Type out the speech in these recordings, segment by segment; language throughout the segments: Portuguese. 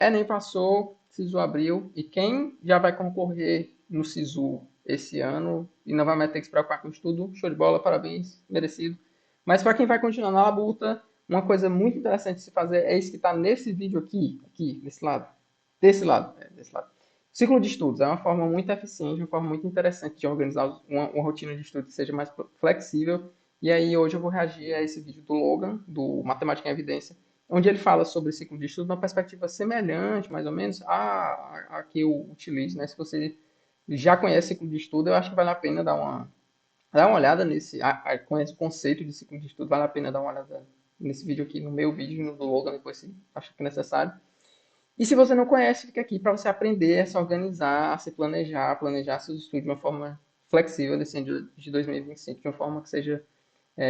Enem passou, SISU abriu, e quem já vai concorrer no SISU esse ano e não vai mais ter que se preocupar com o estudo, show de bola, parabéns, merecido. Mas para quem vai continuar na labuta, uma coisa muito interessante de se fazer é isso que está nesse vídeo aqui, desse lado. Desse lado. Ciclo de estudos é uma forma muito eficiente, uma forma muito interessante de organizar uma rotina de estudo que seja mais flexível. E aí hoje eu vou reagir a esse vídeo do Logan, do Matemática em Evidência, onde ele fala sobre ciclo de estudo numa perspectiva semelhante, mais ou menos, à que eu utilizo, né? Se você já conhece ciclo de estudo, eu acho que vale a pena dar uma olhada nesse, conhece o conceito de ciclo de estudo, vale a pena dar uma olhada nesse vídeo aqui, no meu vídeo, no do Logan, depois se acha que é necessário. E se você não conhece, fica aqui para você aprender a se organizar, a se planejar seus estudos de uma forma flexível desse ano de 2025, de uma forma que seja,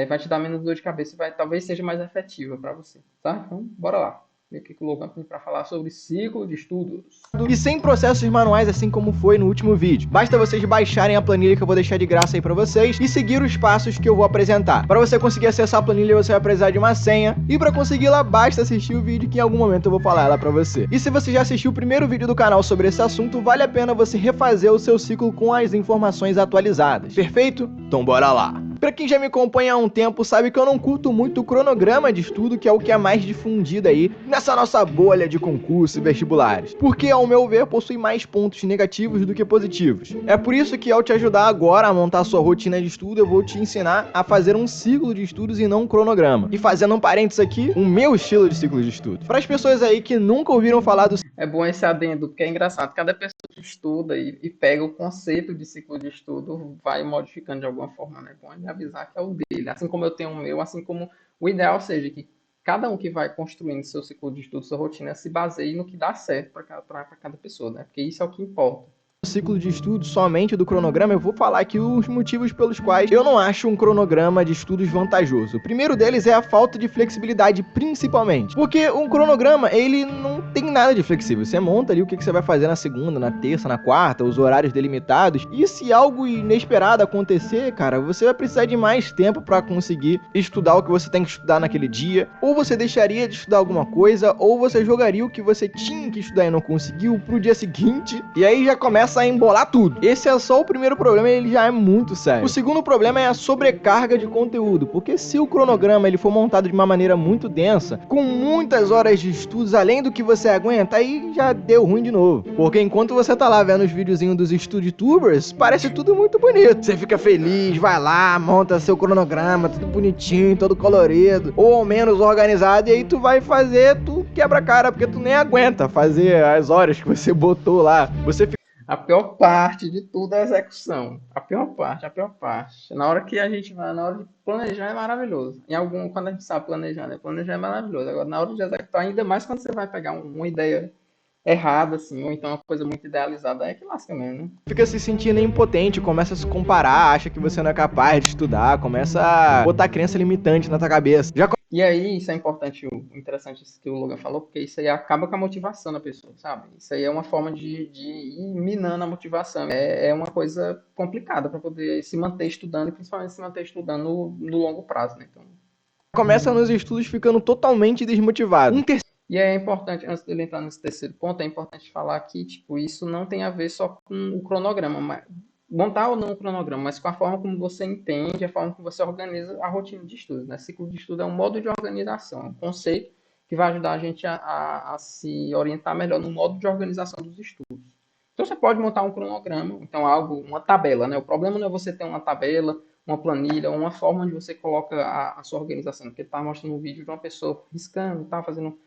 vai te dar menos dor de cabeça e talvez seja mais efetiva para você, tá? Então, bora lá. Ver o que o Logan tem para falar sobre ciclo de estudos. E sem processos manuais, assim como foi no último vídeo. Basta vocês baixarem a planilha que eu vou deixar de graça aí pra vocês e seguir os passos que eu vou apresentar. Para você conseguir acessar a planilha, você vai precisar de uma senha, e para consegui-la, basta assistir o vídeo que em algum momento eu vou falar ela pra você. E se você já assistiu o primeiro vídeo do canal sobre esse assunto, vale a pena você refazer o seu ciclo com as informações atualizadas. Perfeito? Então bora lá! Pra quem já me acompanha há um tempo, sabe que eu não curto muito o cronograma de estudo, que é o que é mais difundido aí nessa nossa bolha de concursos e vestibulares. Porque, ao meu ver, possui mais pontos negativos do que positivos. É por isso que, ao te ajudar agora a montar sua rotina de estudo, eu vou te ensinar a fazer um ciclo de estudos e não um cronograma. E fazendo um parênteses aqui, o meu estilo de ciclo de estudo. Para as pessoas aí que nunca ouviram falar do... É bom esse adendo, porque é engraçado. Cada pessoa que estuda e pega o conceito de ciclo de estudo, vai modificando de alguma forma, né? Pode avisar que é o dele. Assim como eu tenho o meu, assim como o ideal seja que cada um que vai construindo seu ciclo de estudo, sua rotina, se baseie no que dá certo para cada pessoa, né? Porque isso é o que importa. Ciclo de estudo somente do cronograma, eu vou falar aqui os motivos pelos quais eu não acho um cronograma de estudos vantajoso. O primeiro deles é a falta de flexibilidade, principalmente. Porque um cronograma, ele não tem nada de flexível. Você monta ali o que você vai fazer na segunda, na terça, na quarta, os horários delimitados. E se algo inesperado acontecer, cara, você vai precisar de mais tempo para conseguir estudar o que você tem que estudar naquele dia. Ou você deixaria de estudar alguma coisa, ou você jogaria o que você tinha que estudar e não conseguiu pro dia seguinte. E aí já começa a embolar tudo. Esse é só o primeiro problema, ele já é muito sério. O segundo problema é a sobrecarga de conteúdo, porque se o cronograma ele for montado de uma maneira muito densa, com muitas horas de estudos além do que você aguenta, aí já deu ruim de novo. Porque enquanto você tá lá vendo os videozinhos dos StudyTubers, parece tudo muito bonito. Você fica feliz, vai lá, monta seu cronograma, tudo bonitinho, todo colorido, ou ao menos organizado, e aí tu vai fazer, tu quebra a cara, porque tu nem aguenta fazer as horas que você botou lá. Você fica... A pior parte de tudo é a execução. A pior parte. Na hora que a gente vai, na hora de planejar é maravilhoso. Quando a gente sabe planejar, né? Planejar é maravilhoso. Agora, na hora de executar, ainda mais quando você vai pegar uma ideia errada, assim, ou então uma coisa muito idealizada, é que lasca mesmo, né? Fica se sentindo impotente, começa a se comparar, acha que você não é capaz de estudar, começa a botar crença limitante na tua cabeça. E aí, isso é importante, interessante isso que o Logan falou, porque isso aí acaba com a motivação da pessoa, sabe? Isso aí é uma forma de ir minando a motivação. É uma coisa complicada para poder se manter estudando e principalmente se manter estudando no longo prazo, né? Então... Começa nos estudos ficando totalmente desmotivado. E é importante, antes de ele entrar nesse terceiro ponto, é importante falar que, tipo, isso não tem a ver só com o cronograma, mas montar ou não o cronograma, mas com a forma como você entende, a forma como você organiza a rotina de estudos, né? Ciclo de estudo é um modo de organização, é um conceito que vai ajudar a gente a se orientar melhor no modo de organização dos estudos. Então você pode montar um cronograma, então uma tabela, né? O problema não é você ter uma tabela, uma planilha, uma forma onde você coloca a sua organização, porque ele está mostrando um vídeo de uma pessoa riscando, tá fazendo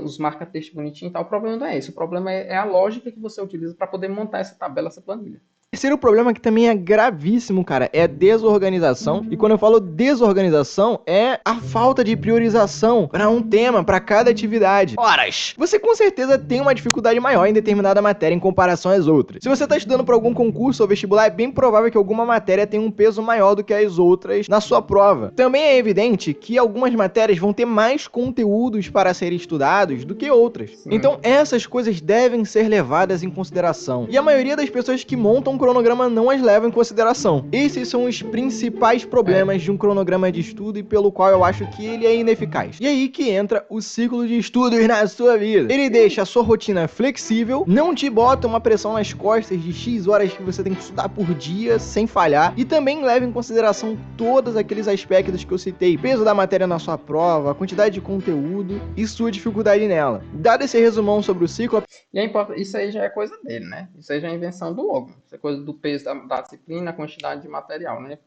os marca-textos bonitinhos e tal. O problema não é esse, o problema é a lógica que você utiliza para poder montar essa tabela, essa planilha. O terceiro problema que também é gravíssimo, cara, é a desorganização. E quando eu falo desorganização, é a falta de priorização para um tema, para cada atividade. Horas! Você com certeza tem uma dificuldade maior em determinada matéria em comparação às outras. Se você está estudando para algum concurso ou vestibular, é bem provável que alguma matéria tenha um peso maior do que as outras na sua prova. Também é evidente que algumas matérias vão ter mais conteúdos para serem estudados do que outras. Então essas coisas devem ser levadas em consideração. E a maioria das pessoas que montam um cronograma não as leva em consideração. Esses são os principais problemas de um cronograma de estudo e pelo qual eu acho que ele é ineficaz. E aí que entra o ciclo de estudos na sua vida. Ele deixa a sua rotina flexível, não te bota uma pressão nas costas de X horas que você tem que estudar por dia sem falhar e também leva em consideração todos aqueles aspectos que eu citei, peso da matéria na sua prova, a quantidade de conteúdo e sua dificuldade nela. Dado esse resumão sobre o ciclo... E isso aí já é coisa dele, né? Isso aí já é invenção do logo. Isso é coisa do peso da disciplina, a quantidade de material, né?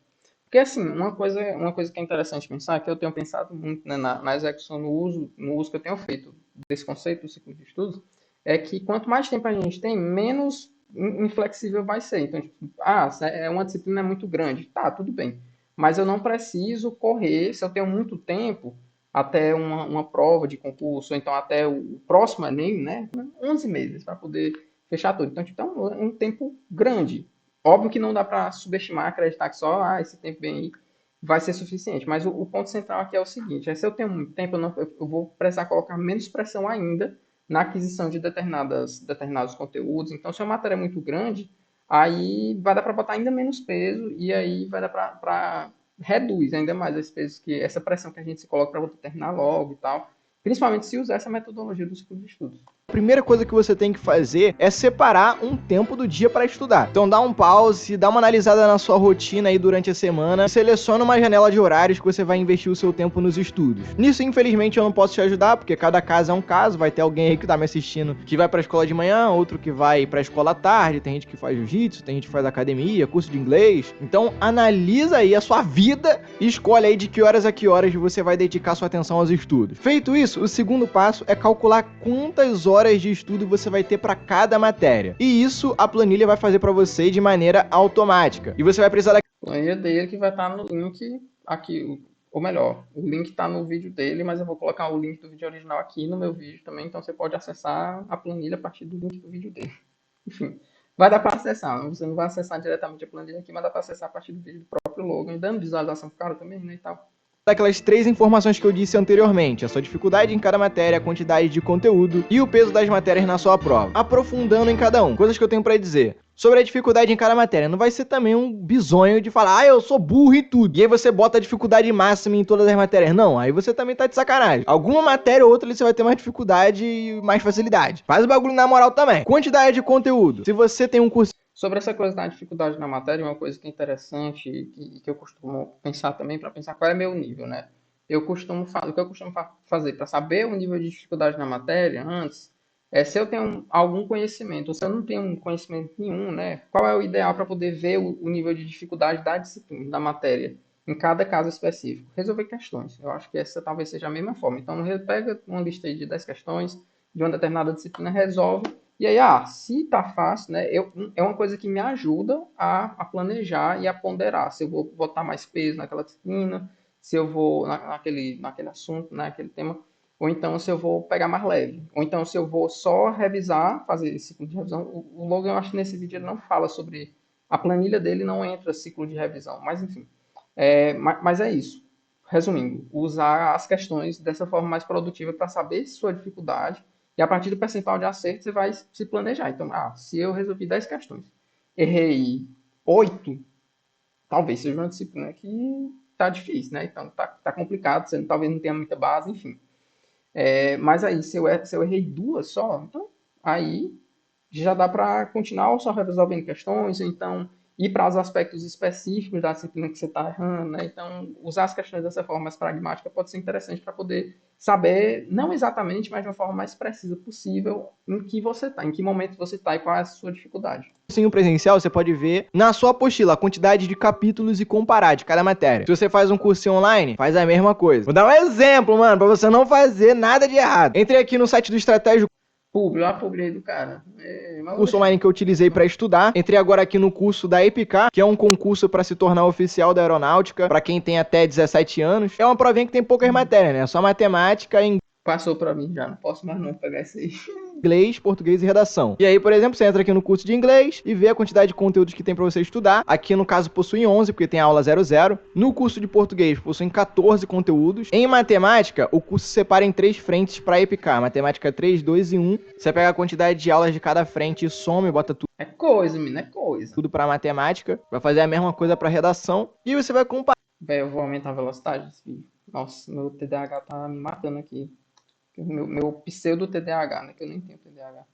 Porque, assim, uma coisa que é interessante pensar, que eu tenho pensado muito, né, na execução, no uso que eu tenho feito desse conceito do ciclo de estudos, é que quanto mais tempo a gente tem, menos inflexível vai ser. Então, tipo, é uma disciplina muito grande. Tá, tudo bem. Mas eu não preciso correr, se eu tenho muito tempo, até uma prova de concurso, ou então até o próximo Enem, né? 11 meses para poder fechar tudo. Então, tipo, é um tempo grande. Óbvio que não dá para subestimar, acreditar que só esse tempo bem aí vai ser suficiente. Mas o ponto central aqui é o seguinte: se eu tenho muito tempo, eu vou precisar colocar menos pressão ainda na aquisição de determinados conteúdos. Então, se a matéria é muito grande, aí vai dar para botar ainda menos peso e aí vai dar para reduz ainda mais esse peso, essa pressão que a gente se coloca para terminar logo e tal. Principalmente se usar essa metodologia do ciclo de estudos. A primeira coisa que você tem que fazer é separar um tempo do dia para estudar. Então dá um pause, dá uma analisada na sua rotina aí durante a semana, seleciona uma janela de horários que você vai investir o seu tempo nos estudos. Nisso, infelizmente, eu não posso te ajudar, porque cada caso é um caso, vai ter alguém aí que tá me assistindo que vai pra escola de manhã, outro que vai pra escola à tarde, tem gente que faz jiu-jitsu, tem gente que faz academia, curso de inglês. Então analisa aí a sua vida e escolhe aí de que horas a que horas você vai dedicar sua atenção aos estudos. Feito isso, o segundo passo é calcular quantas horas de estudo você vai ter para cada matéria. E isso a planilha vai fazer para você de maneira automática. E você vai precisar da planilha dele que vai estar no link aqui, ou melhor, o link está no vídeo dele, mas eu vou colocar o link do vídeo original aqui no meu vídeo também, então você pode acessar a planilha a partir do link do vídeo dele. Enfim, vai dar para acessar, você não vai acessar diretamente a planilha aqui, mas dá para acessar a partir do vídeo do próprio logo, e dando visualização pro cara também, né, e tal. Daquelas 3 informações que eu disse anteriormente, a sua dificuldade em cada matéria, a quantidade de conteúdo e o peso das matérias na sua prova. Aprofundando em cada um, coisas que eu tenho pra dizer. Sobre a dificuldade em cada matéria, não vai ser também um bizonho de falar, eu sou burro e tudo. E aí você bota a dificuldade máxima em todas as matérias. Não, aí você também tá de sacanagem. Alguma matéria ou outra você vai ter mais dificuldade e mais facilidade. Faz o bagulho na moral também. Quantidade de conteúdo. Se você tem um curso... Sobre essa coisa da dificuldade na matéria, uma coisa que é interessante e que eu costumo pensar também, para pensar qual é meu nível, né? O que eu costumo fazer para saber o nível de dificuldade na matéria antes, se eu tenho algum conhecimento, ou se eu não tenho conhecimento nenhum, né? Qual é o ideal para poder ver o nível de dificuldade da disciplina, da matéria, em cada caso específico? Resolver questões. Eu acho que essa talvez seja a mesma forma. Então, pega uma lista aí de 10 questões de uma determinada disciplina, resolve. E aí, se tá fácil, né? É uma coisa que me ajuda a planejar e a ponderar. Se eu vou botar mais peso naquela disciplina, se eu vou naquele assunto, né? Aquele tema, ou então se eu vou pegar mais leve. Ou então se eu vou só revisar, fazer esse ciclo de revisão. O Logan, eu acho que nesse vídeo ele não fala sobre... A planilha dele não entra ciclo de revisão. Mas, enfim. Mas é isso. Resumindo, usar as questões dessa forma mais produtiva para saber sua dificuldade. E a partir do percentual de acerto, você vai se planejar. Então, se eu resolvi 10 questões, errei 8, talvez seja uma disciplina que tá difícil, né? Então, tá complicado, você talvez não tenha muita base, enfim. Mas aí, se eu errei 2 só, então, aí já dá para continuar só resolvendo questões, então ir para os aspectos específicos da disciplina que você está errando, né? Então, usar as questões dessa forma mais pragmática pode ser interessante para poder saber, não exatamente, mas de uma forma mais precisa possível, em que você está, em que momento você está e qual é a sua dificuldade. Sim, presencial, você pode ver na sua apostila a quantidade de capítulos e comparar de cada matéria. Se você faz um curso online, faz a mesma coisa. Vou dar um exemplo, mano, para você não fazer nada de errado. Entre aqui no site do Estratégia Publi do cara. Curso online que eu utilizei para estudar. Entrei agora aqui no curso da EPICAR, que é um concurso para se tornar oficial da aeronáutica, para quem tem até 17 anos. É uma provinha que tem poucas matérias, né? Só matemática e passou para mim já, não posso mais não pegar isso aí. inglês, português e redação. E aí, por exemplo, você entra aqui no curso de inglês e vê a quantidade de conteúdos que tem pra você estudar. Aqui, no caso, possui 11, porque tem aula 00. No curso de português, possuem 14 conteúdos. Em matemática, o curso se separa em 3 frentes pra EPICAR. Matemática 3, 2 e 1. Você pega a quantidade de aulas de cada frente e soma e bota É coisa, menino, é coisa. tudo pra matemática. Vai fazer a mesma coisa pra redação. E você vai comparar. Velho, eu vou aumentar a velocidade desse vídeo. Nossa, meu TDAH tá me matando aqui. Meu pseudo TDAH, né? Que eu nem tenho TDAH.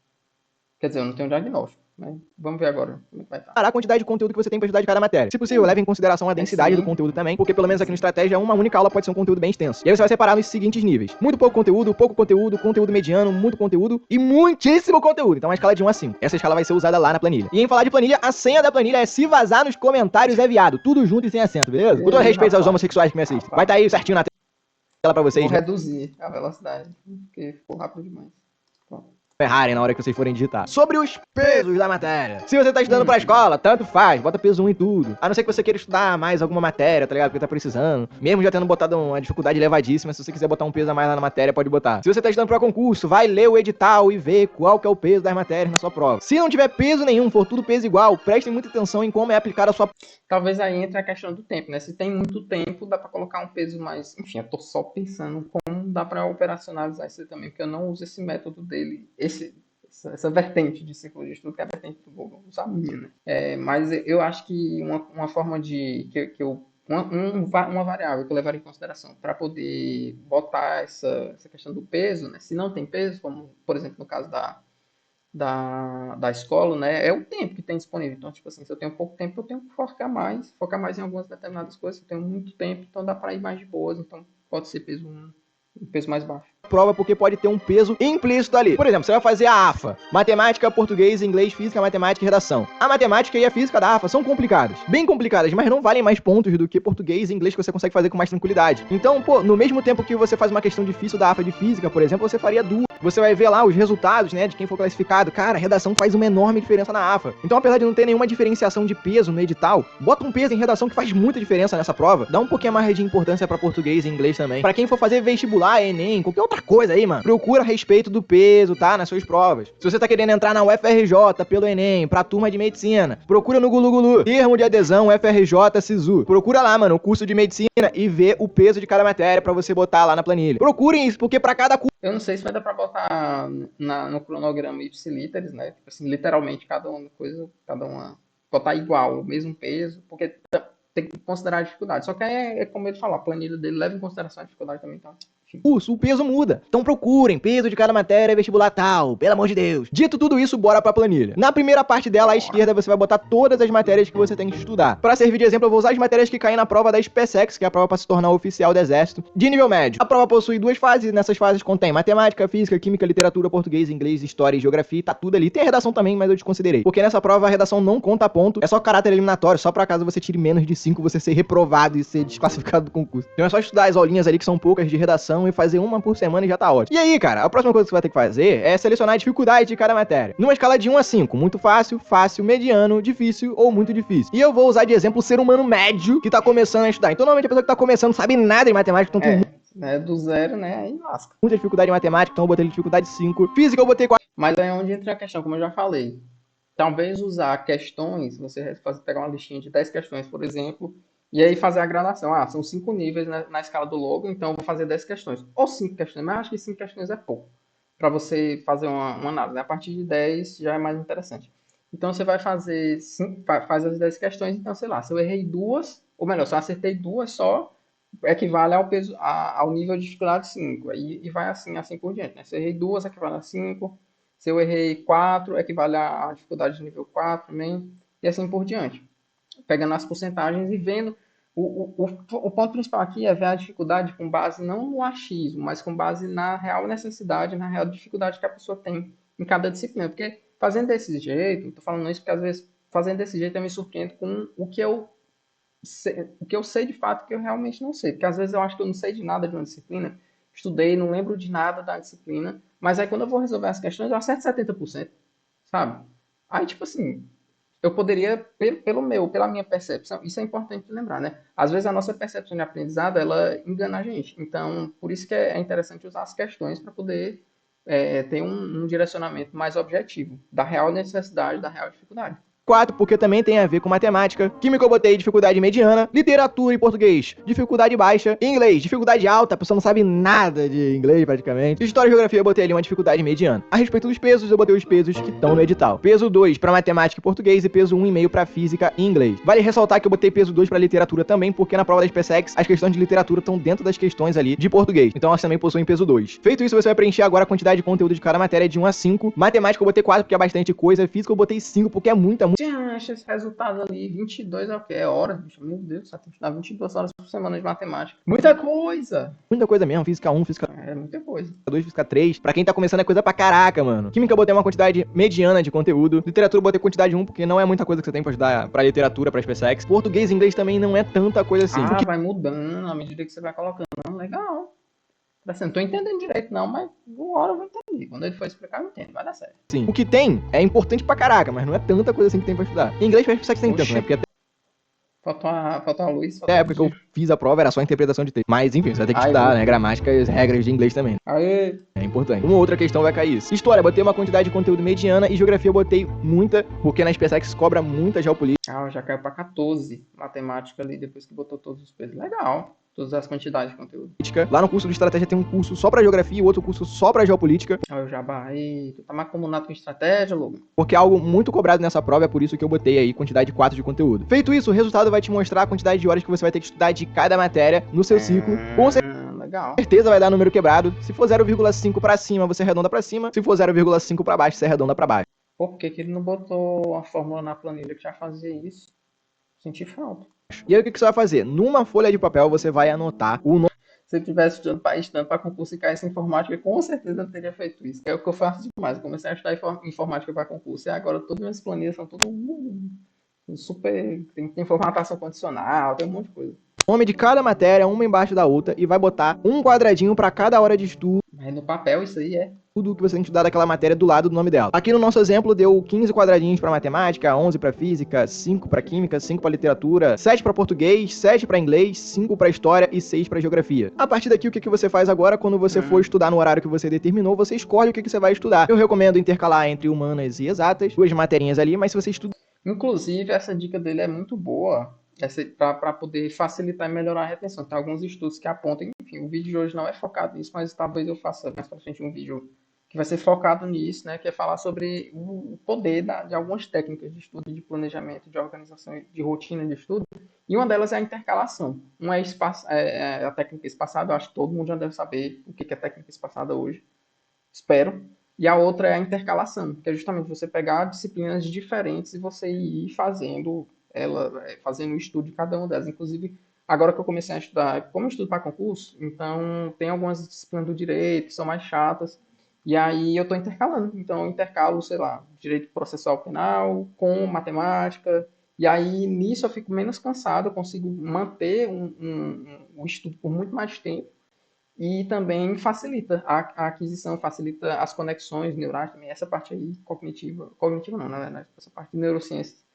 Quer dizer, eu não tenho diagnóstico, mas vamos ver agora como é que vai estar. A quantidade de conteúdo que você tem para estudar de cada matéria. Se possível, leve em consideração a densidade do conteúdo também, porque pelo menos aqui no Estratégia, uma única aula pode ser um conteúdo bem extenso. E aí você vai separar nos seguintes níveis: muito pouco conteúdo, conteúdo mediano, muito conteúdo e muitíssimo conteúdo. Então, uma escala de 1 a 5. Essa escala vai ser usada lá na planilha. E em falar de planilha, a senha da planilha é se vazar nos comentários é viado. Tudo junto e sem acento, beleza? Com todo respeito aos homossexuais que me assistem. Vai estar aí certinho na tela pra vocês. Vou reduzir a velocidade, porque ficou rápido demais. Pronto. Errarem na hora que vocês forem digitar. Sobre os pesos da matéria. Se você tá estudando pra escola, tanto faz, bota peso 1 em tudo. A não ser que você queira estudar mais alguma matéria, tá ligado? Porque tá precisando. Mesmo já tendo botado uma dificuldade elevadíssima, se você quiser botar um peso a mais lá na matéria, pode botar. Se você tá estudando pra concurso, vai ler o edital e ver qual que é o peso das matérias na sua prova. Se não tiver peso nenhum, for tudo peso igual, prestem muita atenção em como é aplicada a sua... Talvez aí entre a questão do tempo, né? Se tem muito tempo, dá pra colocar um peso mais... Enfim, eu tô só pensando como dá pra operacionalizar isso aí também, porque eu não uso esse método dele, essa vertente de psicologia de estudo, que é a vertente do Google, não sabia, né? Mas eu acho que uma forma de... uma variável que eu levaria em consideração para poder botar essa questão do peso, né? Se não tem peso, como, por exemplo, no caso da escola, né? É o tempo que tem disponível. Então, tipo assim, se eu tenho pouco tempo, eu tenho que focar mais em algumas determinadas coisas. Se eu tenho muito tempo, então dá para ir mais de boas. Então, pode ser peso 1, um peso mais baixo. Prova porque pode ter um peso implícito ali. Por exemplo, você vai fazer a AFA, matemática, português, inglês, física, matemática e redação. A matemática e a física da AFA são complicadas, bem complicadas, mas não valem mais pontos do que português e inglês que você consegue fazer com mais tranquilidade. Então, pô, no mesmo tempo que você faz uma questão difícil da AFA de física, por exemplo, você faria duas. Você vai ver lá os resultados, né, de quem for classificado. Cara, a redação faz uma enorme diferença na AFA. Então, apesar de não ter nenhuma diferenciação de peso no edital, bota um peso em redação que faz muita diferença nessa prova. Dá um pouquinho mais de importância pra português e inglês também. Pra quem for fazer vestibular, Enem, qualquer outra coisa aí, mano, procura a respeito do peso, tá, nas suas provas. Se você tá querendo entrar na UFRJ pelo Enem, pra turma de medicina, procura no Gulu, termo de adesão UFRJ SISU. Procura lá, mano, o curso de medicina e vê o peso de cada matéria pra você botar lá na planilha. Procurem isso, porque pra cada curso... Eu não sei se vai dar pra botar no cronograma ipsilíteres, né? Tipo assim, literalmente cada uma botar igual, o mesmo peso, porque tem que considerar a dificuldade. Só que é como ele falou, a planilha dele leva em consideração a dificuldade também, então... O peso muda. Então procurem, peso de cada matéria, vestibular tal, pelo amor de Deus. Dito tudo isso, bora pra planilha. Na primeira parte dela, à esquerda, você vai botar todas as matérias que você tem que estudar. Pra servir de exemplo, eu vou usar as matérias que caem na prova da SpaceX, que é a prova pra se tornar oficial do Exército, de nível médio. A prova possui 2 fases, e nessas fases contém matemática, física, química, literatura, português, inglês, história e geografia, tá tudo ali. Tem a redação também, mas eu desconsiderei. Porque nessa prova a redação não conta ponto, é só caráter eliminatório, só pra caso você tire menos de 5, você ser reprovado e ser desclassificado do concurso. Então é só estudar as aulinhas ali, que são poucas, de redação, e fazer uma por semana e já tá ótimo. E aí, cara, a próxima coisa que você vai ter que fazer é selecionar a dificuldade de cada matéria. Numa escala de 1 a 5, muito fácil, fácil, mediano, difícil ou muito difícil. E eu vou usar de exemplo o ser humano médio que tá começando a estudar. Então, normalmente a pessoa que tá começando não sabe nada em matemática, então tem do zero, né, aí lasca. Muita dificuldade em matemática, então eu botei dificuldade 5. Física eu botei 4. Mas aí é onde entra a questão, como eu já falei. Talvez usar questões, você pegar uma listinha de 10 questões, por exemplo, e aí fazer a gradação. São 5 níveis na escala do logo, então eu vou fazer 10 questões. Ou 5 questões, mas acho que 5 questões é pouco para você fazer uma análise. A partir de 10 já é mais interessante. Então você vai fazer, faz as 10 questões, então sei lá, se eu errei 2, ou melhor, se eu acertei 2 só, equivale ao peso, ao nível de dificuldade 5. E vai assim por diante, né? Se eu errei 2, equivale a 5. Se eu errei 4, equivale à dificuldade de nível 4 também, e assim por diante. Pegando as porcentagens e vendo. O ponto principal aqui é ver a dificuldade com base não no achismo, mas com base na real necessidade, na real dificuldade que a pessoa tem em cada disciplina. Porque fazendo desse jeito, estou falando isso porque às vezes fazendo desse jeito eu me surpreendo com o que eu sei de fato que eu realmente não sei. Porque às vezes eu acho que eu não sei de nada de uma disciplina, estudei, não lembro de nada da disciplina, mas aí quando eu vou resolver as questões eu acerto 70%, sabe? Aí tipo assim, eu poderia, pela minha percepção, isso é importante lembrar, né? Às vezes a nossa percepção de aprendizado, ela engana a gente. Então, por isso que é interessante usar as questões para poder ter um direcionamento mais objetivo da real necessidade, da real dificuldade. 4, porque também tem a ver com matemática. Química eu botei dificuldade mediana, literatura e português, dificuldade baixa, inglês, dificuldade alta, a pessoa não sabe nada de inglês praticamente. História e geografia eu botei ali uma dificuldade mediana. A respeito dos pesos, eu botei os pesos que estão no edital. Peso 2 para matemática e português e peso 1,5 para física e inglês. Vale ressaltar que eu botei peso 2 para literatura também, porque na prova da SpaceX as questões de literatura estão dentro das questões ali de português. Então elas também possuem peso 2. Feito isso, você vai preencher agora a quantidade de conteúdo de cada matéria de 1 a 5. Matemática eu botei 4 porque é bastante coisa, física eu botei 5 porque é muita. Acha esse resultado ali, 22 é o quê? É horas, bicho. Meu Deus, só tem que estudar 22 horas por semana de matemática. Muita coisa! Muita coisa mesmo, física 1, física É muita coisa. 2, física 3. Pra quem tá começando é coisa pra caraca, mano. Química eu botei uma quantidade mediana de conteúdo. Literatura eu botei quantidade 1, porque não é muita coisa que você tem pra estudar pra literatura, pra SpaceX. Português e inglês também não é tanta coisa assim. Vai mudando à medida que você vai colocando. Legal. Assim, não tô entendendo direito não, mas uma hora eu vou entender. Quando ele for explicar, eu entendo. Vai dar certo. Sim. O que tem é importante pra caraca, mas não é tanta coisa assim que tem pra estudar. Em inglês pra SpaceX tem tanto, né? Porque faltou a luz. até a época que eu fiz a prova era só interpretação de texto. Mas enfim, você vai ter que estudar, né? Gramática e regras de inglês também. Aê. É importante. Uma outra questão vai cair isso. História, botei uma quantidade de conteúdo mediana e geografia eu botei muita, porque na SpaceX cobra muita geopolítica. Já caiu pra 14. Matemática ali, depois que botou todos os pesos. Legal. Todas as quantidades de conteúdo. Lá no curso de estratégia tem um curso só pra geografia e outro curso só pra geopolítica. O Jabá, aí, tu tá mais comunado com estratégia, Logan? Porque é algo muito cobrado nessa prova, é por isso que eu botei aí quantidade 4 de conteúdo. Feito isso, o resultado vai te mostrar a quantidade de horas que você vai ter que estudar de cada matéria no seu ciclo. Com certeza vai dar número quebrado. Se for 0,5 pra cima, você arredonda pra cima. Se for 0,5 pra baixo, você arredonda pra baixo. Por que ele não botou a fórmula na planilha que já fazia isso? Senti falta. E aí o que você vai fazer? Numa folha de papel você vai anotar o nome. Se eu tivesse estudando para concurso e caísse em informática, com certeza eu teria feito isso. É o que eu faço demais. Eu comecei a estudar informática para concurso e agora todas as minhas planilhas são tudo super. Tem formatação condicional, tem um monte de coisa. Nome de cada matéria, uma embaixo da outra, e vai botar um quadradinho para cada hora de estudo. Mas no papel isso aí é. Tudo que você tem que estudar daquela matéria do lado do nome dela. Aqui no nosso exemplo deu 15 quadradinhos para matemática, 11 para física, 5 para química, 5 para literatura, 7 para português, 7 para inglês, 5 para história e 6 para geografia. A partir daqui, o que você faz agora? Quando você for estudar no horário que você determinou, você escolhe o que você vai estudar. Eu recomendo intercalar entre humanas e exatas, 2 materinhas ali, mas se você estuda... Inclusive, essa dica dele é muito boa. Para poder facilitar e melhorar a retenção. Tem alguns estudos que apontam, enfim, o vídeo de hoje não é focado nisso, mas talvez eu faça mais pra frente um vídeo que vai ser focado nisso, né, que é falar sobre o poder de algumas técnicas de estudo, de planejamento, de organização, de rotina de estudo, e uma delas é a intercalação. Uma é a técnica espaçada, eu acho que todo mundo já deve saber o que é técnica espaçada hoje, espero, e a outra é a intercalação, que é justamente você pegar disciplinas diferentes e você ir fazendo o estudo de cada uma delas. Inclusive, agora que eu comecei a estudar, como eu estudo para concurso, então tem algumas disciplinas do direito que são mais chatas, e aí eu estou intercalando. Então, eu intercalo, sei lá, direito processual penal com matemática, e aí nisso eu fico menos cansado, eu consigo manter o estudo por muito mais tempo, e também facilita a aquisição, facilita as conexões neurais também, essa parte aí cognitiva não, na verdade, essa parte de neurociências.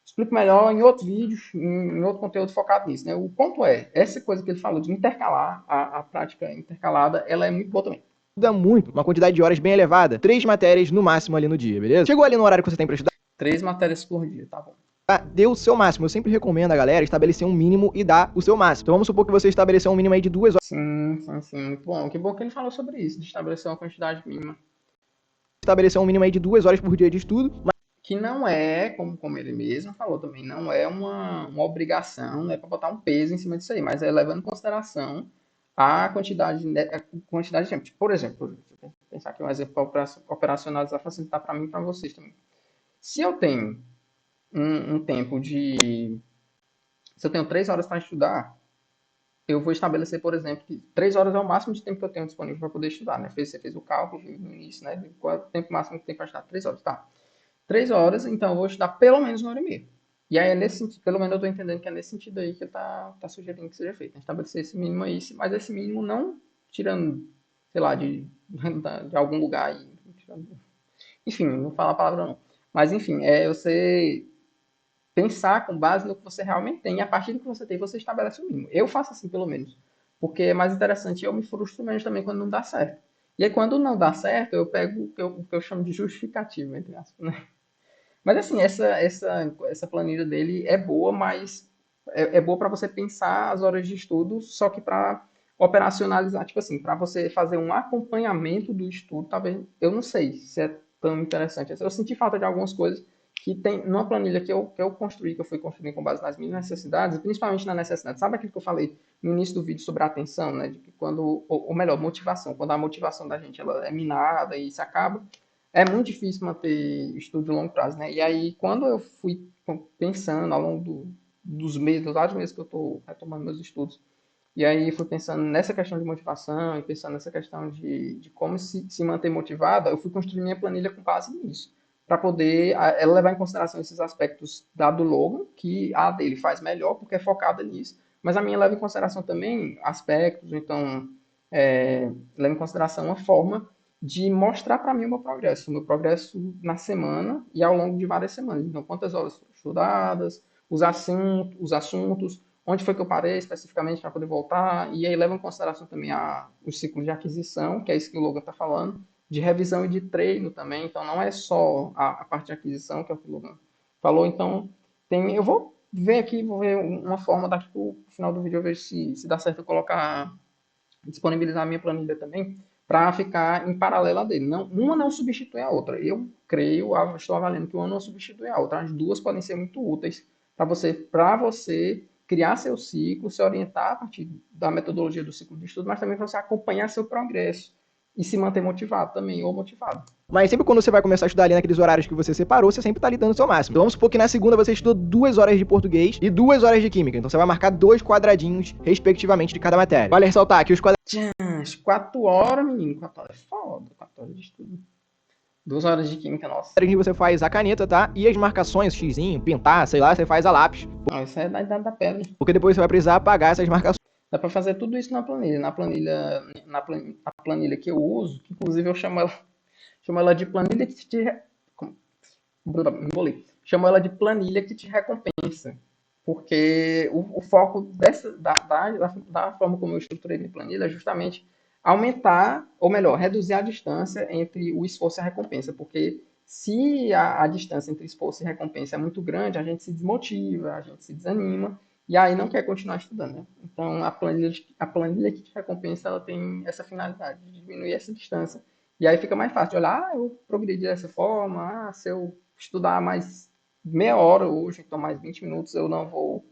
Explico melhor em outros vídeos, em outro conteúdo focado nisso, né? O ponto é, essa coisa que ele falou de intercalar, a prática intercalada, ela é muito boa também. Estuda muito, uma quantidade de horas bem elevada, 3 matérias no máximo ali no dia, beleza? Chegou ali no horário que você tem pra estudar? 3 matérias por dia, tá bom. Dê o seu máximo. Eu sempre recomendo a galera estabelecer um mínimo e dar o seu máximo. Então vamos supor que você estabeleceu um mínimo aí de 2 horas. Sim, muito bom. Que bom que ele falou sobre isso, de estabelecer uma quantidade mínima. Estabelecer um mínimo aí de 2 horas por dia de estudo. Que não é, como ele mesmo falou também, não é uma obrigação, não é para botar um peso em cima disso aí, mas é levando em consideração a quantidade de tempo. Tipo, por exemplo, deixa eu pensar aqui um exemplo operacionalizar, facilitar para mim e para vocês também. Se eu tenho um tempo de... Se eu tenho 3 horas para estudar, eu vou estabelecer, por exemplo, que 3 horas é o máximo de tempo que eu tenho disponível para poder estudar, né? Você fez o cálculo no início, né? Qual é o tempo máximo que tem para estudar? 3 horas, tá. 3 horas, então eu vou estudar pelo menos 1h30. E aí é nesse sentido, pelo menos eu estou entendendo que é nesse sentido aí que ele tá sugerindo que seja feito, né? Estabelecer esse mínimo aí, mas esse mínimo não tirando, sei lá, de algum lugar aí, enfim, não fala a palavra não. Mas enfim, é você pensar com base no que você realmente tem, e a partir do que você tem, você estabelece o mínimo. Eu faço assim, pelo menos, porque é mais interessante e eu me frustro menos também quando não dá certo. E aí, quando não dá certo, eu pego o que eu chamo de justificativa, entre aspas, né? Mas assim, essa planilha dele é boa, mas é boa para você pensar as horas de estudo, só que para operacionalizar, tipo assim, para você fazer um acompanhamento do estudo, talvez, eu não sei se é tão interessante. Eu senti falta de algumas coisas que tem numa planilha que eu construí, que eu fui construindo com base nas minhas necessidades, principalmente na necessidade. Sabe aquilo que eu falei no início do vídeo sobre a atenção, né? De que quando, ou melhor, motivação, quando a motivação da gente ela é minada e se acaba, é muito difícil manter estudo de longo prazo, né? E aí, quando eu fui pensando ao longo dos meses, dos vários meses que eu estou retomando meus estudos, e aí fui pensando nessa questão de motivação e pensando nessa questão de como se manter motivado, eu fui construir minha planilha com base nisso, para poder ela levar em consideração esses aspectos da do Logan, que a dele faz melhor porque é focada nisso, mas a minha leva em consideração também aspectos, então leva em consideração uma forma de mostrar para mim o meu progresso na semana e ao longo de várias semanas. Então, quantas horas foram estudadas, os assuntos, onde foi que eu parei especificamente para poder voltar, e aí leva em consideração também os ciclos de aquisição, que é isso que o Logan está falando, de revisão e de treino também, então não é só a parte de aquisição, que é o que o Logan falou, então eu vou ver aqui, vou ver uma forma daqui para o final do vídeo, eu vejo se dá certo eu colocar disponibilizar a minha planilha também para ficar em paralela dele. Não, uma não substitui a outra. Eu creio, estou avaliando que uma não substitui a outra. As duas podem ser muito úteis para você criar seu ciclo, se orientar a partir da metodologia do ciclo de estudo, mas também para você acompanhar seu progresso e se manter motivado também, ou motivado. Mas sempre quando você vai começar a estudar ali naqueles horários que você separou, você sempre tá ali dando o seu máximo. Então vamos supor que na segunda você estudou 2 horas de português e 2 horas de química. Então você vai marcar 2 quadradinhos, respectivamente, de cada matéria. Vale ressaltar que os As 4 horas, menino, 4 horas é foda, 4 horas de estudo. 2 horas de química, nossa. quadradinhos você faz a caneta, tá? E as marcações, xizinho, pintar, sei lá, você faz a lápis. Não, isso é da idade da pedra. Porque depois você vai precisar apagar essas marcações. Dá para fazer tudo isso na planilha. A planilha que eu uso, que inclusive eu chamo ela de planilha que te. Embolei. Chamo ela de planilha que te recompensa. Porque o foco da forma como eu estruturei minha planilha é justamente aumentar, ou melhor, reduzir a distância entre o esforço e a recompensa. Porque se a distância entre esforço e recompensa é muito grande, a gente se desmotiva, a gente se desanima, e aí não quer continuar estudando, né? Então, a planilha que te recompensa, ela tem essa finalidade, de diminuir essa distância. E aí fica mais fácil de olhar, eu progredi dessa forma, se eu estudar mais meia hora hoje, então mais 20 minutos, eu não vou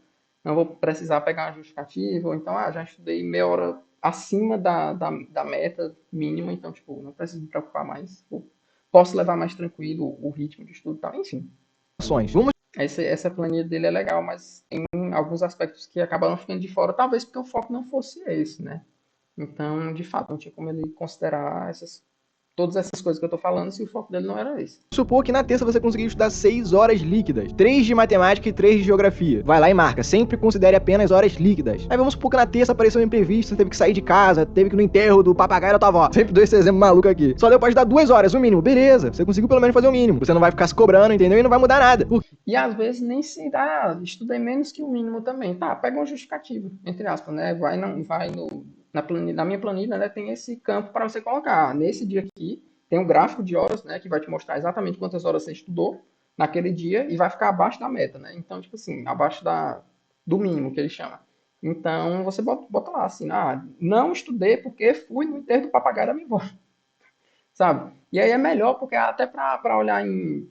precisar pegar uma justificativa, ou então, já estudei meia hora acima da meta mínima, então, tipo, não preciso me preocupar mais, posso levar mais tranquilo o ritmo de estudo e tal, enfim. Vamos Essa planilha dele é legal, mas tem alguns aspectos que acabaram ficando de fora, talvez porque o foco não fosse esse, né? Então, de fato, não tinha como ele considerar todas essas coisas que eu tô falando se o foco dele não era esse. supor que na terça você conseguiu estudar 6 horas líquidas, 3 de matemática e 3 de geografia. Vai lá e marca, sempre considere apenas horas líquidas. Aí vamos supor que na terça apareceu um imprevisto, você teve que sair de casa, teve que ir no enterro do papagaio da tua avó. Sempre dou esse exemplo maluco aqui. Só deu pra estudar 2 horas, o mínimo. Beleza, você conseguiu pelo menos fazer o mínimo. Você não vai ficar se cobrando, entendeu? E não vai mudar nada. E às vezes nem se dá, estudei menos que o mínimo também. Tá, pega uma justificativa, entre aspas, né? Na minha planilha, né, tem esse campo para você colocar. Nesse dia aqui, tem um gráfico de horas, né, que vai te mostrar exatamente quantas horas você estudou naquele dia e vai ficar abaixo da meta, né? Então, tipo assim, abaixo do mínimo que ele chama. Então, você bota lá assim, não estudei porque fui no enterro do papagaio da minha avó, sabe? E aí é melhor porque até para olhar em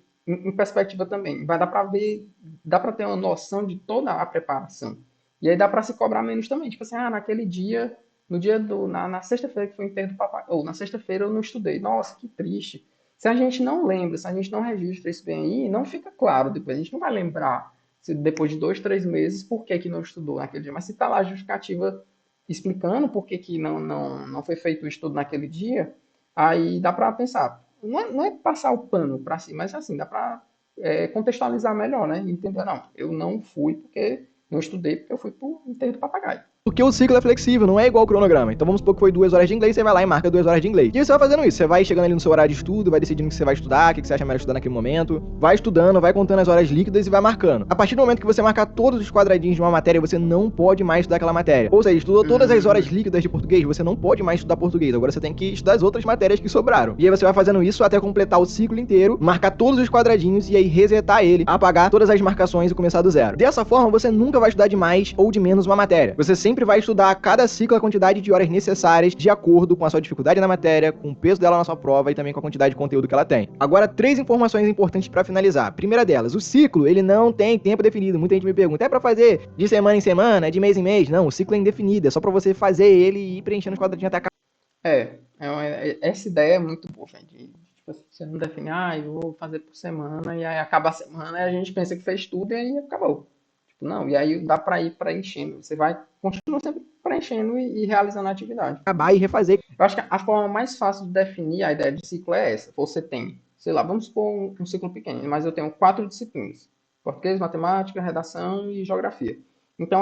perspectiva também, vai dar para ver, dá para ter uma noção de toda a preparação. E aí dá para se cobrar menos também, tipo assim, naquele dia, no dia na sexta-feira que foi o enterro do papai, ou na sexta-feira eu não estudei. Nossa, que triste. Se a gente não lembra, se a gente não registra isso bem aí, não fica claro depois. A gente não vai lembrar depois de 2, 3 meses por que não estudou naquele dia. Mas se tá lá a justificativa explicando por que não foi feito o estudo naquele dia, aí dá para pensar. Não é passar o pano para si, mas assim, dá para contextualizar melhor, né? Entender, não, eu não fui porque não estudei, porque eu fui pro enterro do papagaio. Porque o ciclo é flexível, não é igual ao cronograma. Então vamos supor que foi 2 horas de inglês, você vai lá e marca 2 horas de inglês. E você vai fazendo isso, você vai chegando ali no seu horário de estudo, vai decidindo o que você vai estudar, o que você acha melhor estudar naquele momento, vai estudando, vai contando as horas líquidas e vai marcando. A partir do momento que você marcar todos os quadradinhos de uma matéria, você não pode mais estudar aquela matéria. Ou seja, estudou todas as horas líquidas de português, você não pode mais estudar português. Agora você tem que estudar as outras matérias que sobraram. E aí você vai fazendo isso até completar o ciclo inteiro, marcar todos os quadradinhos e aí resetar ele, apagar todas as marcações e começar do zero. Dessa forma, você nunca vai estudar de mais ou de menos uma matéria. Você sempre vai estudar cada ciclo a quantidade de horas necessárias de acordo com a sua dificuldade na matéria, com o peso dela na sua prova e também com a quantidade de conteúdo que ela tem. Agora, 3 informações importantes para finalizar. Primeira delas, o ciclo, ele não tem tempo definido. Muita gente me pergunta, é para fazer de semana em semana, de mês em mês? Não, o ciclo é indefinido, é só para você fazer ele e ir preenchendo os quadradinhos até acabar. Essa ideia é muito boa, gente. Tipo assim, você não define, eu vou fazer por semana, e aí acaba a semana e a gente pensa que fez tudo e aí acabou. Tipo, não, e aí dá para ir preenchendo. Você vai continuar sempre preenchendo e realizando a atividade. Acabar e refazer. Eu acho que a forma mais fácil de definir a ideia de ciclo é essa. Você tem, sei lá, vamos supor um ciclo pequeno, mas eu tenho 4 disciplinas: português, matemática, redação e geografia. Então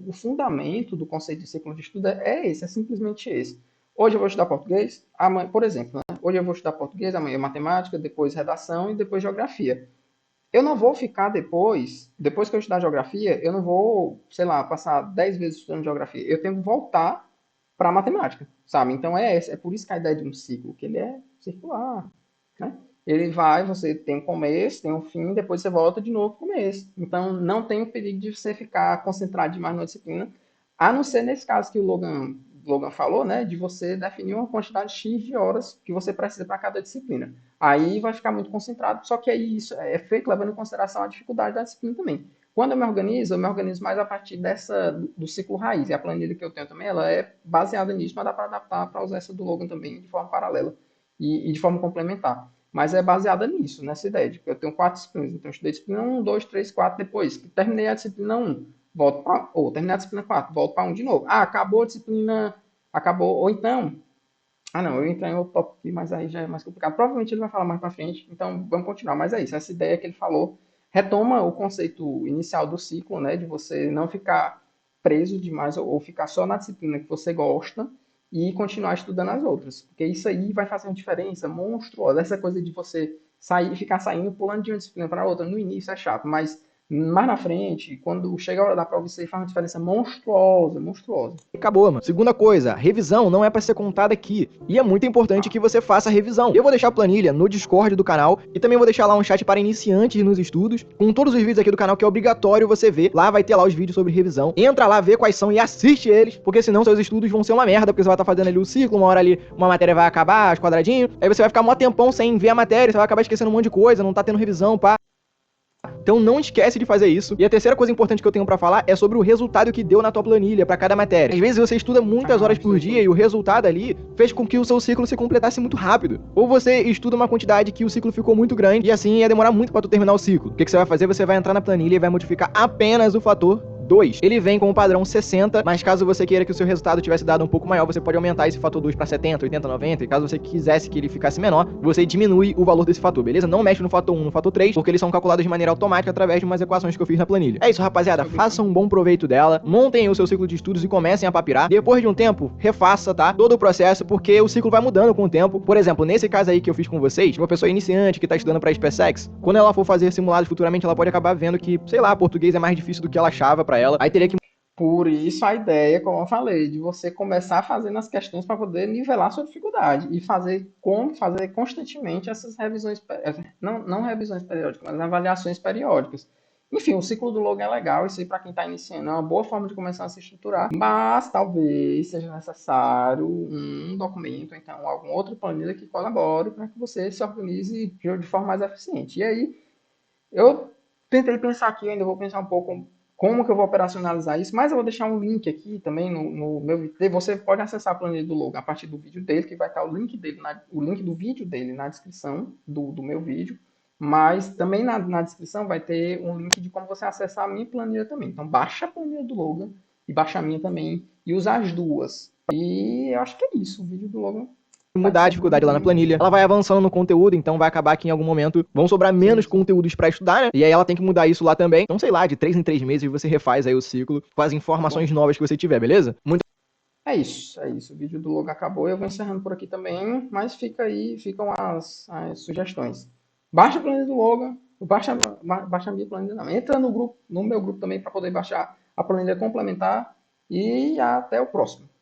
o fundamento do conceito de ciclo de estudo é esse, é simplesmente esse. Hoje eu vou estudar português, amanhã, por exemplo, né? Hoje eu vou estudar português, amanhã matemática, depois redação e depois geografia. Eu não vou ficar depois que eu estudar geografia, eu não vou, sei lá, passar 10 vezes estudando geografia. Eu tenho que voltar para a matemática, sabe? Então é por isso que a ideia de um ciclo, que ele é circular, né? Ele vai, você tem um começo, tem um fim, depois você volta de novo para o começo. Então não tem o perigo de você ficar concentrado demais na disciplina, a não ser nesse caso que o Logan falou, né, de você definir uma quantidade X de horas que você precisa para cada disciplina. Aí vai ficar muito concentrado, só que aí isso é feito levando em consideração a dificuldade da disciplina também. Quando eu me organizo mais a partir do ciclo raiz. E a planilha que eu tenho também, ela é baseada nisso, mas dá para adaptar para usar essa do Logan também de forma paralela e de forma complementar. Mas é baseada nisso, nessa ideia de que eu tenho 4 disciplinas. Então eu estudei disciplina 1, 2, 3, 4, depois que terminei a disciplina 1, volto para, ou terminei a disciplina 4, volto para 1 de novo. Acabou a disciplina, acabou, ou então, não, eu entrei em outro tópico aqui, mas aí já é mais complicado. Provavelmente ele vai falar mais para frente, então vamos continuar. Mas é isso, essa ideia que ele falou retoma o conceito inicial do ciclo, né, de você não ficar preso demais ou ficar só na disciplina que você gosta e continuar estudando as outras, porque isso aí vai fazer uma diferença monstruosa. Essa coisa de você ficar saindo, pulando de uma disciplina para outra, no início é chato, mas mais na frente, quando chega a hora da prova, isso faz uma diferença monstruosa, monstruosa. Acabou, mano. Segunda coisa, revisão não é pra ser contada aqui. E é muito importante que você faça a revisão. Eu vou deixar a planilha no Discord do canal e também vou deixar lá um chat para iniciantes nos estudos, com todos os vídeos aqui do canal que é obrigatório você ver. Lá vai ter lá os vídeos sobre revisão. Entra lá, vê quais são e assiste eles, porque senão seus estudos vão ser uma merda, porque você vai estar fazendo ali o ciclo, uma hora ali uma matéria vai acabar, os quadradinhos, aí você vai ficar mó tempão sem ver a matéria, você vai acabar esquecendo um monte de coisa, não tá tendo revisão, pá. Então não esquece de fazer isso. E a terceira coisa importante que eu tenho pra falar é sobre o resultado que deu na tua planilha pra cada matéria. Às vezes você estuda muitas horas por dia e o resultado ali fez com que o seu ciclo se completasse muito rápido. Ou você estuda uma quantidade que o ciclo ficou muito grande e assim ia demorar muito pra tu terminar o ciclo. O que você vai fazer? Você vai entrar na planilha e vai modificar apenas o fator 2. Ele vem com o padrão 60, mas caso você queira que o seu resultado tivesse dado um pouco maior, você pode aumentar esse fator 2 para 70, 80, 90, e caso você quisesse que ele ficasse menor, você diminui o valor desse fator, beleza? Não mexe no fator 1, no fator 3, porque eles são calculados de maneira automática através de umas equações que eu fiz na planilha. É isso, rapaziada, façam um bom proveito dela, montem o seu ciclo de estudos e comecem a papirar. Depois de um tempo, refaça, tá? Todo o processo, porque o ciclo vai mudando com o tempo. Por exemplo, nesse caso aí que eu fiz com vocês, uma pessoa iniciante que tá estudando pra SpaceX, quando ela for fazer simulados futuramente, ela pode acabar vendo que, sei lá, português é mais difícil do que ela achava pra ela. Aí teria que Por isso a ideia, como eu falei, de você começar fazendo as questões para poder nivelar sua dificuldade e fazer constantemente essas revisões, não revisões periódicas, mas avaliações periódicas. Enfim, o ciclo do Logan é legal, isso aí para quem está iniciando é uma boa forma de começar a se estruturar, mas talvez seja necessário um documento, então alguma outra planilha que colabore para que você se organize de forma mais eficiente. E aí, eu tentei pensar aqui, eu ainda vou pensar um pouco como que eu vou operacionalizar isso, mas eu vou deixar um link aqui também no meu vídeo. Você pode acessar a planilha do Logan a partir do vídeo dele, que vai estar o link dele, o link do vídeo dele na descrição do meu vídeo, mas também na descrição vai ter um link de como você acessar a minha planilha também. Então baixa a planilha do Logan e baixa a minha também e usa as duas. E eu acho que é isso, o vídeo do Logan mudar a dificuldade lá na planilha. Ela vai avançando no conteúdo, então vai acabar que em algum momento vão sobrar menos conteúdos pra estudar, né? E aí ela tem que mudar isso lá também. Então, sei lá, de 3 em 3 meses você refaz aí o ciclo com as informações novas que você tiver, beleza? Muito É isso, é isso. O vídeo do logo acabou. Eu vou encerrando por aqui também, mas fica aí, ficam as sugestões. Baixa a planilha do logo, baixa a minha planilha, não. Entra no grupo, no meu grupo também para poder baixar a planilha complementar e até o próximo.